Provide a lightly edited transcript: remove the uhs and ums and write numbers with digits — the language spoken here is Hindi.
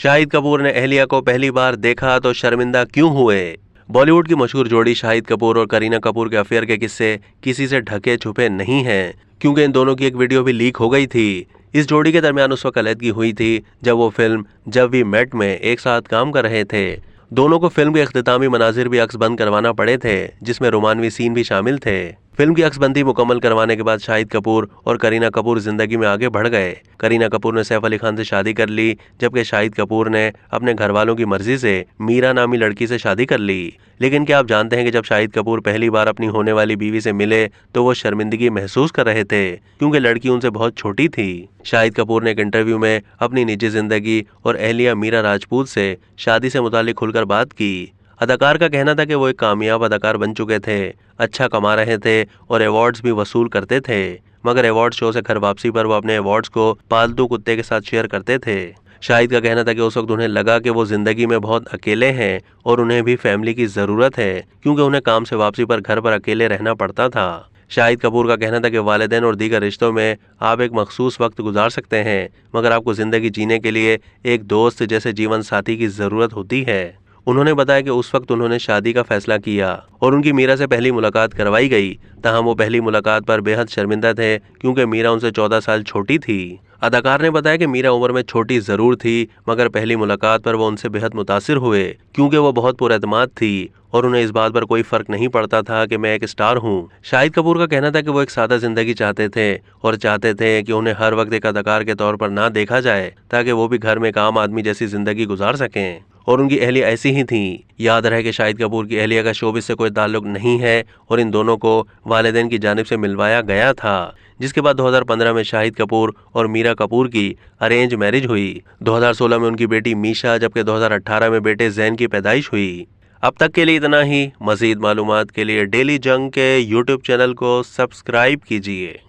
शाहिद कपूर ने अहलिया को पहली बार देखा तो शर्मिंदा क्यों हुए? बॉलीवुड की मशहूर जोड़ी शाहिद कपूर और करीना कपूर के अफेयर के किस्से किसी से ढके छुपे नहीं हैं, क्योंकि इन दोनों की एक वीडियो भी लीक हो गई थी। इस जोड़ी के दरमियान उस वक्त कलीदगी हुई थी जब वो फिल्म जब वी मेट में एक साथ काम कर रहे थे। दोनों को फिल्म के इख्तितामी मनाजिर भी अक्सबंद करवाना पड़े थे, जिसमें रोमानवी सीन भी शामिल थे। फिल्म की अक्सबंदी मुकम्मल करवाने के बाद शाहिद कपूर और करीना कपूर जिंदगी में आगे बढ़ गए। करीना कपूर ने सैफ अली खान से शादी कर ली, जबकि शाहिद कपूर ने अपने घर वालों की मर्जी से मीरा नामी लड़की से शादी कर ली। लेकिन क्या आप जानते हैं कि जब शाहिद कपूर पहली बार अपनी होने वाली बीवी से मिले तो वो शर्मिंदगी महसूस कर रहे थे, क्योंकि लड़की उनसे बहुत छोटी थी। शाहिद कपूर ने एक इंटरव्यू में अपनी निजी जिंदगी और अहलिया मीरा राजपूत से शादी से मुतालिक खुलकर बात की। अदाकार का कहना था कि वो एक कामयाब अदाकार बन चुके थे, अच्छा कमा रहे थे और अवार्ड्स भी वसूल करते थे, मगर अवार्ड शो से घर वापसी पर वो अपने अवार्ड्स को पालतू कुत्ते के साथ शेयर करते थे। शाहिद का कहना था कि उस वक्त उन्हें लगा कि वो जिंदगी में बहुत अकेले हैं और उन्हें भी फैमिली की जरूरत है, क्योंकि उन्हें काम से वापसी पर घर पर अकेले रहना पड़ता था। शाहिद कपूर का कहना था कि वालिदैन और दीगर रिश्तों में आप एक मखसूस वक्त गुजार सकते हैं, मगर आपको जिंदगी जीने के लिए एक दोस्त जैसे जीवन साथी की जरूरत होती है। उन्होंने बताया कि उस वक्त उन्होंने शादी का फैसला किया और उनकी मीरा से पहली मुलाकात करवाई गई। ताहम वो पहली मुलाकात पर बेहद शर्मिंदा थे, क्योंकि मीरा उनसे 14 साल छोटी थी। अदाकार ने बताया कि मीरा उम्र में छोटी जरूर थी, मगर पहली मुलाकात पर वो उनसे बेहद मुतासिर हुए, क्योंकि वो बहुत पुरएतमाद थी और उन्हें इस बात पर कोई फर्क नहीं पड़ता था कि मैं एक स्टार हूँ। शाहिद कपूर का कहना था कि वो एक सादा जिंदगी चाहते थे और चाहते थे कि उन्हें हर वक्त एक अदाकार के तौर पर ना देखा जाए, ताकि वो भी घर में एक आम आदमी जैसी जिंदगी गुजार सकें। और उनकी अहलिया ऐसी ही थी। याद रहे कि शाहिद कपूर की अहलिया का शोबिस से कोई ताल्लुक नहीं है और इन दोनों को वालिदैन की जानिब से मिलवाया गया था, जिसके बाद 2015 में शाहिद कपूर और मीरा कपूर की अरेंज मैरिज हुई। 2016 में उनकी बेटी मीशा, जबकि 2018 में बेटे जैन की पैदाइश हुई। अब तक के लिए इतना ही। मजीद मालूमात के लिए डेली जंग के यूट्यूब चैनल को सब्सक्राइब कीजिए।